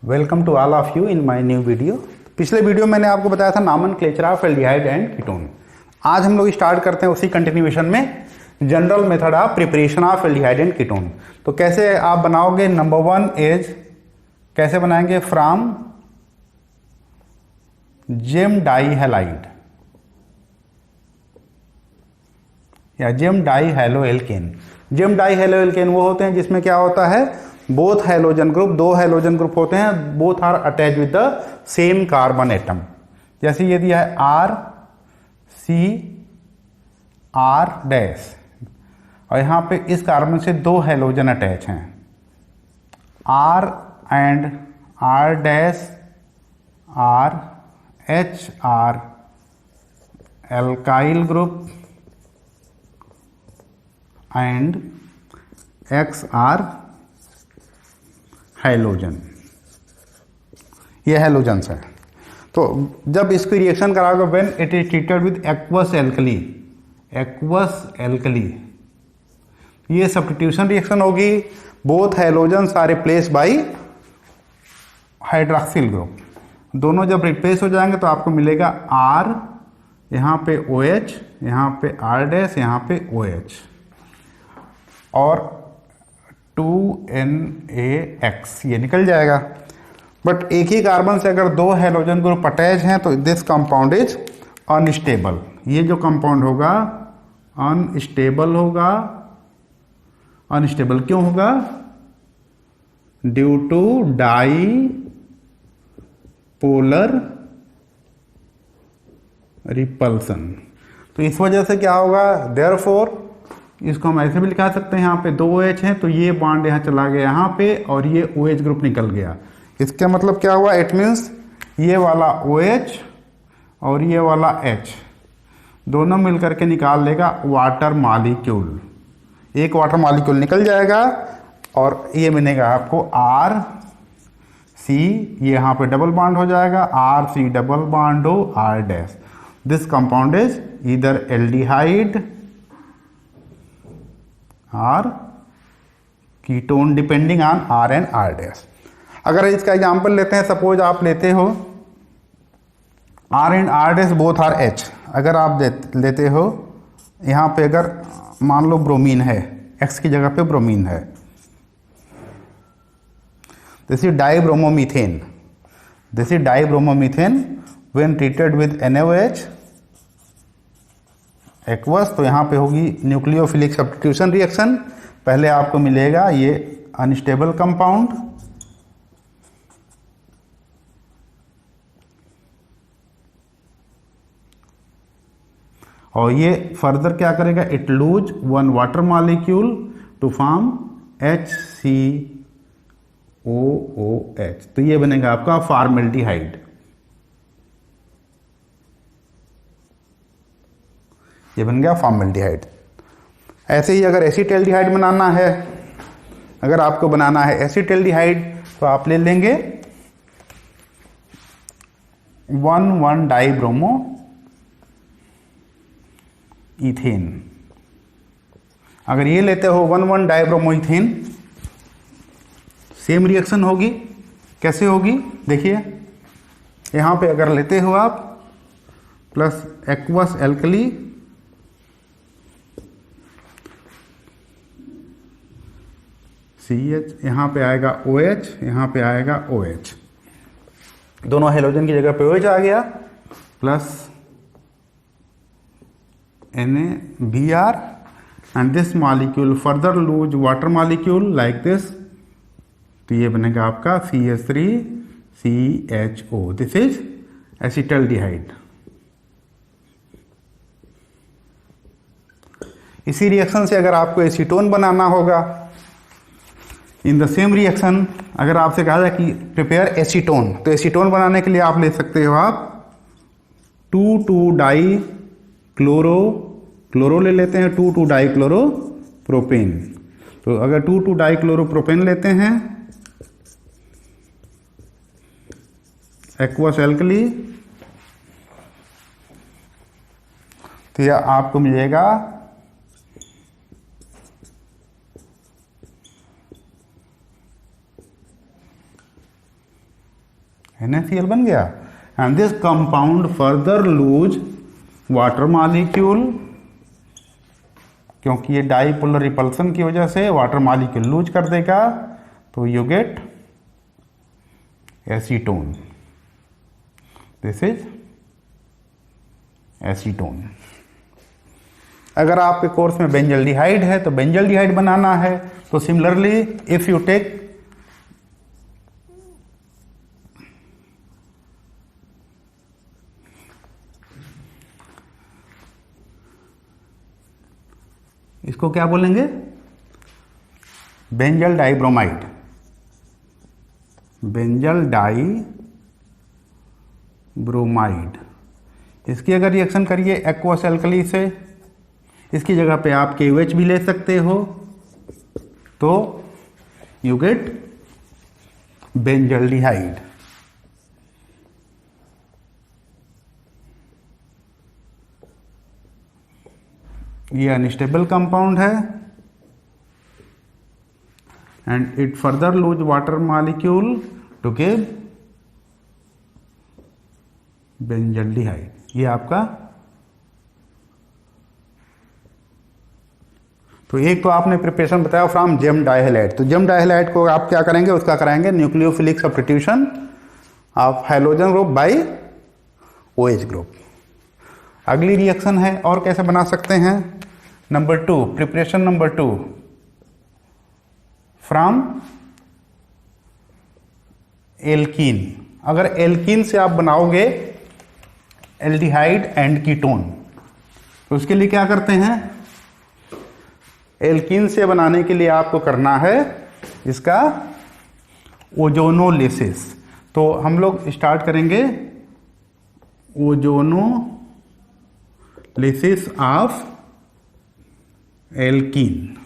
Welcome to all of you in my new video. पिछले video में मैंने आपको बताया था nomenclature of aldehyde and ketone. आज हम लोग स्टार्ट करते हैं उसी कंटिन्यूएशन में general method of preparation of aldehyde and ketone. तो कैसे आप बनाओगे? नंबर वन इज कैसे बनाएंगे? फ्रॉम जेम डाई हैलाइड या gem di halo alkane. Gem di halo alkane वो होते हैं जिसमें क्या होता है, बोथ हैलोजन ग्रुप, दो हैलोजन ग्रुप होते हैं, both are attach with the same carbon atom. जैसे ये दिया है आर सी आर डैश, और यहां पे इस कार्बन से दो हैलोजन अटैच हैं, R and R dash R H R alkyl group and X R halogen. ये हैलोजन्स है। तो जब इसकी रिएक्शन कराओगे when it is treated with aqueous alkali, aqueous alkali, ये सब्स्टिट्यूशन रिएक्शन होगी। Both halogens are replace by hydroxyl group. दोनों जब रिप्लेस हो जाएंगे तो आपको मिलेगा आर, यहाँ पे OH, यहाँ पे R डैश, यहाँ पे OH और 2NaX, ये निकल जाएगा। बट एक ही कार्बन से अगर दो हैलोजन ग्रुप अटैच हैं तो दिस कंपाउंड इज अनस्टेबल। ये जो कंपाउंड होगा अनस्टेबल होगा। अनस्टेबल क्यों होगा? Due to di polar repulsion. तो इस वजह से क्या होगा? देयरफॉर इसको हम ऐसे भी लिखा सकते हैं, यहाँ पे दो OH हैं तो ये बॉन्ड यहाँ चला गया यहाँ पे और ये OH ग्रुप निकल गया। इसका मतलब क्या हुआ? इट मीन्स ये वाला OH और ये वाला H दोनों मिलकर के निकाल लेगा वाटर मॉलिक्यूल। एक वाटर मॉलिक्यूल निकल जाएगा और ये मिलेगा आपको RC, ये यहाँ पे डबल बॉन्ड हो जाएगा, RC डबल बॉन्ड हो R dash. This compound is either aldehyde और ketone depending on R and R dash. अगर इसका एग्जांपल लेते हैं, सपोज आप लेते हो R and R dash both are H। अगर आप लेते हो यहाँ पे, अगर मान लो ब्रोमीन है, X की जगह पे ब्रोमीन है, this is dibromomethane. This is dibromomethane when treated with NaOH aqueous, तो यहाँ पे होगी न्यूक्लियोफिलिक सब्स्टिट्यूशन रिएक्शन। पहले आपको मिलेगा ये अनस्टेबल कंपाउंड, और ये फर्दर क्या करेगा? It loose one water molecule to form HCOOH। तो ये बनेगा आपका फॉर्मेल्डिहाइड। ये बन गया फॉर्मेल्डिहाइड। ऐसे ही अगर एसीटल्डिहाइड बनाना है, अगर आपको बनाना है एसीटल्डिहाइड, तो आप ले लेंगे 1,1 डाइब्रोमो इथेन। अगर ये लेते हो 1,1 डाइब्रोमो इथेन, सेम रिएक्शन होगी। कैसे होगी? देखिए यहां पे अगर लेते हो आप प्लस एक्वस एल्कली, CH, यहाँ पे आएगा OH, यहाँ पे आएगा OH, दोनों हेलोजन की जगह पे OH आ गया, plus NaBr and this molecule further loose water molecule like this. तो ये बनेगा आपका CH3CHO। This is acetaldehyde. इसी रिएक्शन से अगर आपको एसीटोन बनाना होगा, इन द सेम रिएक्शन, अगर आपसे कहा जाए कि प्रिपेयर एसीटोन, तो एसीटोन बनाने के लिए आप ले सकते हो आप 2,2 डाई क्लोरो ले लेते हैं, 2,2 डाई क्लोरो प्रोपेन। तो अगर 2,2 डाई क्लोरो प्रोपेन लेते हैं, एक्वस एल्कली, तो यह आपको मिलेगा NaCl बन गया। And this compound further loose water molecule, क्योंकि ये डाईपोलर रिपल्सन की वजह से वाटर मॉलिक्यूल लूज कर देगा, तो you gate acetone. This is acetone. अगर आपके कोर्स में बेंजल्डिहाइड है तो बेंजल्डिहाइड बनाना है, तो सिमिलरली इफ यू टेक इसको क्या बोलेंगे, बेंजल डाइब्रोमाइड, बेंजल डाइब्रोमाइड। इसकी अगर रिएक्शन करिए एक्वस एल्कली से, इसकी जगह पे आप KOH भी ले सकते हो, तो यू गेट बेंजल्डिहाइड। ये अनस्टेबल कंपाउंड है and it further loose water molecule to give benzaldehyde. ये आपका, तो एक तो आपने प्रिपरेशन बताया फ्रॉम जेम डाइहैलाइड। तो जेम डाइहैलाइड को आप क्या करेंगे, उसका कराएंगे nucleophilic substitution of hydrogen group by OH group. अगली रिएक्शन है और कैसे बना सकते हैं, number 2, preparation number 2 from alkene. अगर एल्कीन से आप बनाओगे एल्डिहाइड एंड कीटोन, तो उसके लिए क्या करते हैं, एल्कीन से बनाने के लिए आपको करना है इसका ओजोनोलिसिस। तो हम लोग स्टार्ट करेंगे ओजोनोलिसिस ऑफ एल्कीन।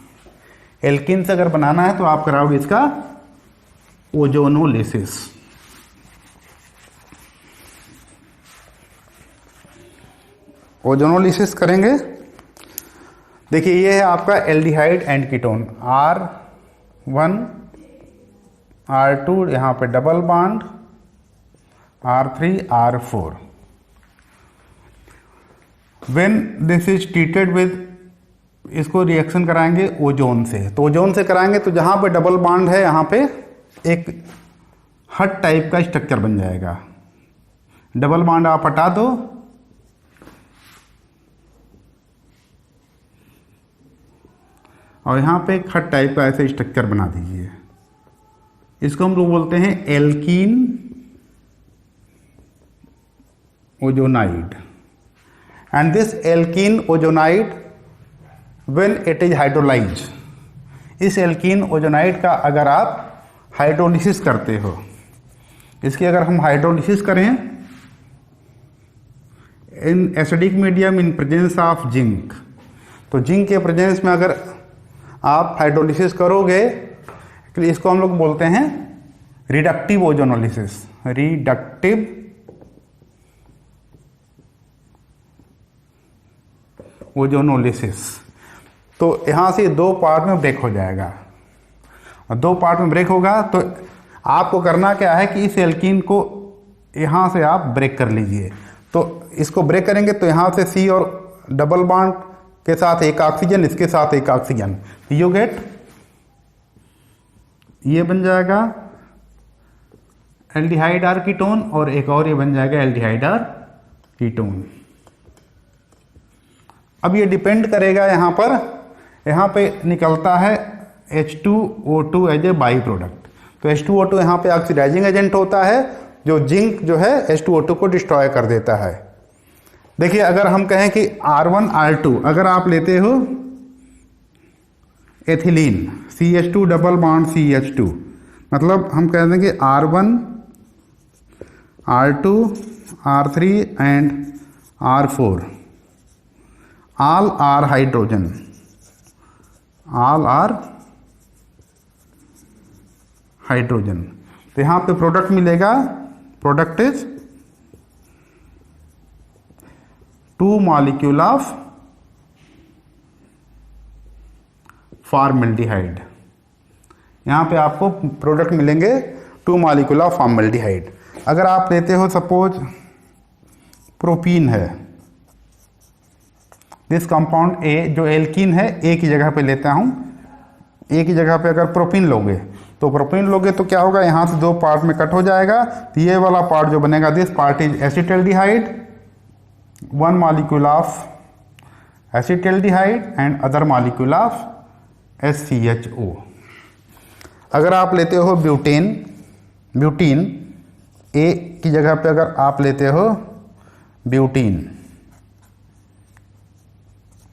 एल्कीन से अगर बनाना है तो आप कराओगे इसका ओजोनोलिसिस। ओजोनोलिसिस करेंगे, देखिए ये है आपका aldehyde and ketone, R1 R2, यहां पे double bond R3 R4। When this is treated with, इसको रिएक्शन कराएंगे ओजोन से। तो ओजोन से कराएंगे तो जहां पे डबल बॉन्ड है यहां पे एक हट टाइप का स्ट्रक्चर बन जाएगा। डबल बॉन्ड आप हटा दो, और यहां पे एक हट टाइप का ऐसे स्ट्रक्चर बना दीजिए। इसको हम लोग बोलते हैं alkene ozonide. And this alkene ozonide when it is hydrolyse, इस एल्कीन ओजोनाइड का अगर आप हाइड्रोलिसिस करते हो, इसकी अगर हम हाइड्रोलिसिस करें in acidic medium in presence of zinc, तो जिंक के प्रेजेंस में अगर आप हाइड्रोलिसिस करोगे, इसको हम लोग बोलते हैं रिडक्टिव ओजोनोलिसिस, रिडक्टिव ओजोनोलिसिस। तो यहां से दो पार्ट में ब्रेक हो जाएगा, और दो पार्ट में ब्रेक होगा तो आपको करना क्या है कि इस एल्कीन को यहां से आप ब्रेक कर लीजिए। तो इसको ब्रेक करेंगे तो यहां से C और डबल बॉन्ड के साथ एक ऑक्सीजन, इसके साथ एक ऑक्सीजन, यू गेट, ये बन जाएगा एल्डिहाइड आर कीटोन, और एक और ये बन जाएगा एल्डिहाइड आर कीटोन। अब ये डिपेंड करेगा यहाँ पे निकलता है H2O2 as a by product. तो H2O2 यहाँ पे ऑक्सीडाइजिंग एजेंट होता है, जो जिंक जो है H2O2 को डिस्ट्रॉय कर देता है। देखिए अगर हम कहें कि R1 R2 अगर आप लेते हो ethylene CH2 double bond CH2, मतलब हम कह देंगे R1 R2 R3 and R4 all are hydrogen, all are hydrogen। तो यहां पे प्रोडक्ट मिलेगा, product is 2 molecule of formaldehyde. यहां पे आपको प्रोडक्ट मिलेंगे 2 molecule ऑफ फॉर्मल्डिहाइड। अगर आप लेते हो सपोज प्रोपीन है, दिस कंपाउंड ए जो एल्कीन है ए की जगह पे लेता हूं, ए की जगह पे अगर प्रोपीन लोगे तो प्रोपीन लोगे तो क्या होगा, यहां से 2 पार्ट में कट हो जाएगा, तो ये वाला पार्ट जो बनेगा this part is acetaldehyde, 1 molecule of acetaldehyde and other molecule of SCHO। अगर आप लेते हो ब्यूटीन ए की जगह पे अगर आप लेते हो ब्यूटीन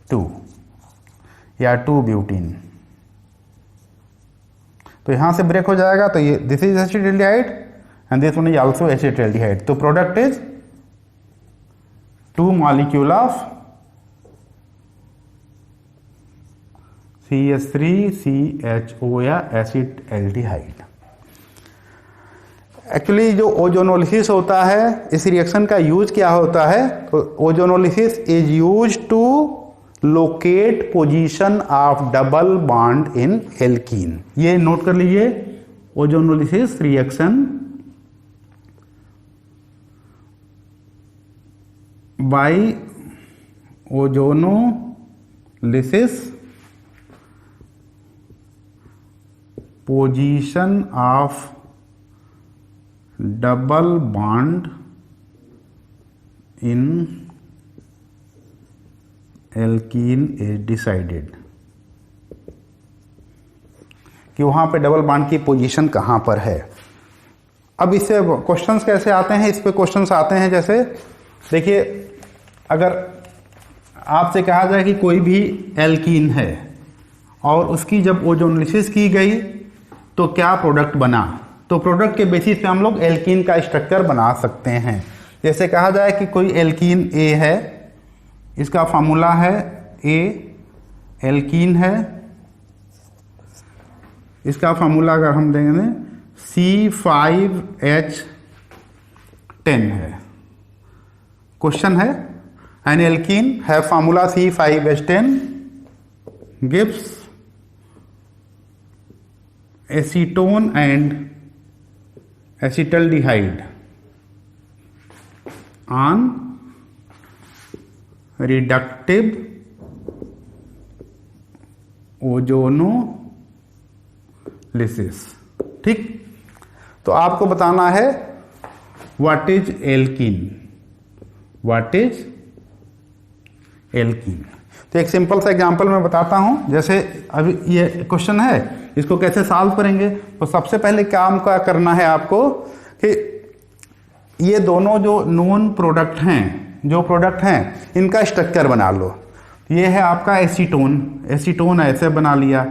2 या 2 ब्यूटीन, तो यहां से ब्रेक हो जाएगा, तो ये this is acetaldehyde and this one is also acetaldehyde, तो product is 2 molecule of CH3CHO या एसिटाल्डिहाइड। एक्चुअली जो ओजोनोलिसिस होता है, इस रिएक्शन का यूज क्या होता है, तो ozonolysis is use to locate position of double bond in alkene. ये नोट कर लीजिए, ozonolysis reaction by ozonolysis position of double bond in alkene is decided, कि वहां पे डबल बॉन्ड की पोजीशन कहां पर है। अब इससे क्वेश्चंस कैसे आते हैं, इस पे क्वेश्चंस आते हैं जैसे देखिए, अगर आपसे कहा जाए कि कोई भी एल्कीन है और उसकी जब ओजोनोलिसिस की गई तो क्या प्रोडक्ट बना, तो प्रोडक्ट के बेसिस पे हम लोग एल्कीन का स्ट्रक्चर बना सकते हैं। जैसे कहा जाए कि कोई एल्कीन ए है, इसका फार्मूला है ए, एल्कीन है, इसका फार्मूला अगर हम देंगे C5H10 है। क्वेश्चन है एन एल्कीन है formula C5H10 gives acetone and acetaldehyde on reductive ozonolysis. ठीक, तो आपको बताना है what is alkene, what is alkene. तो एक सिंपल सा एग्जांपल मैं बताता हूं, जैसे अभी ये क्वेश्चन है, इसको कैसे सॉल्व करेंगे। तो सबसे पहले काम क्या करना है आपको कि ये दोनों जो नोन प्रोडक्ट हैं, जो प्रोडक्ट हैं, इनका स्ट्रक्चर बना लो। ये है आपका एसीटोन, एसीटोन ऐसे बना लिया,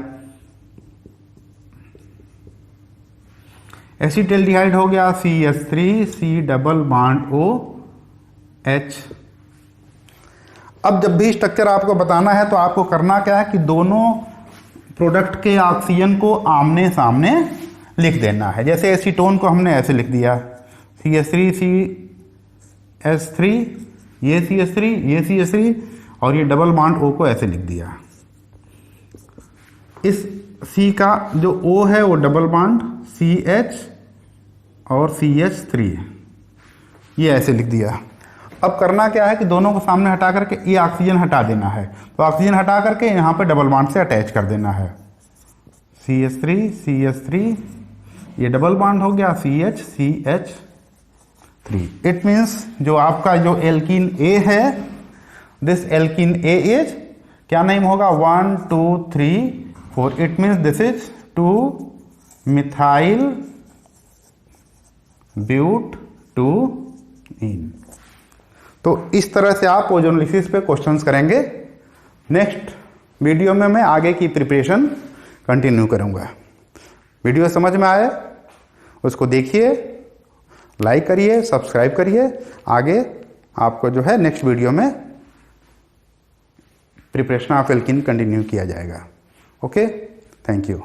एसिटाल्डिहाइड हो गया CH3C डबल बॉन्ड OH। अब जब भी स्ट्रक्चर आपको बताना है तो आपको करना क्या है कि दोनों प्रोडक्ट के ऑक्सीजन को आमने सामने लिख देना है। जैसे एसीटोन को हमने ऐसे लिख दिया CH3CH3, ये CH3, ये CH3 और ये डबल बॉन्ड O को ऐसे लिख दिया। इस C का जो O है वो डबल बॉन्ड CH और CH3, ये ऐसे लिख दिया। अब करना क्या है कि दोनों को सामने हटा करके ये ऑक्सीजन हटा देना है, तो ऑक्सीजन हटा करके यहाँ पे डबल बॉन्ड से अटैच कर देना है। CH3 CH3, ये डबल बॉन्ड हो गया CH CH3। इट मीन्स जो आपका जो एल्कीन A है, दिस एल्कीन A इज क्या नेम होगा 1 2 3 4। It means this is 2 methyl butene. तो इस तरह से आप ओजोनोलिसिस पे क्वेश्चंस करेंगे। नेक्स्ट वीडियो में मैं आगे की प्रिपरेशन कंटिन्यू करूंगा। वीडियो समझ में आए उसको देखिए, लाइक करिए, सब्सक्राइब करिए। आगे आपको जो है नेक्स्ट वीडियो में प्रिपरेशन ऑफ एल्कीन कंटिन्यू किया जाएगा। Okay, thank you.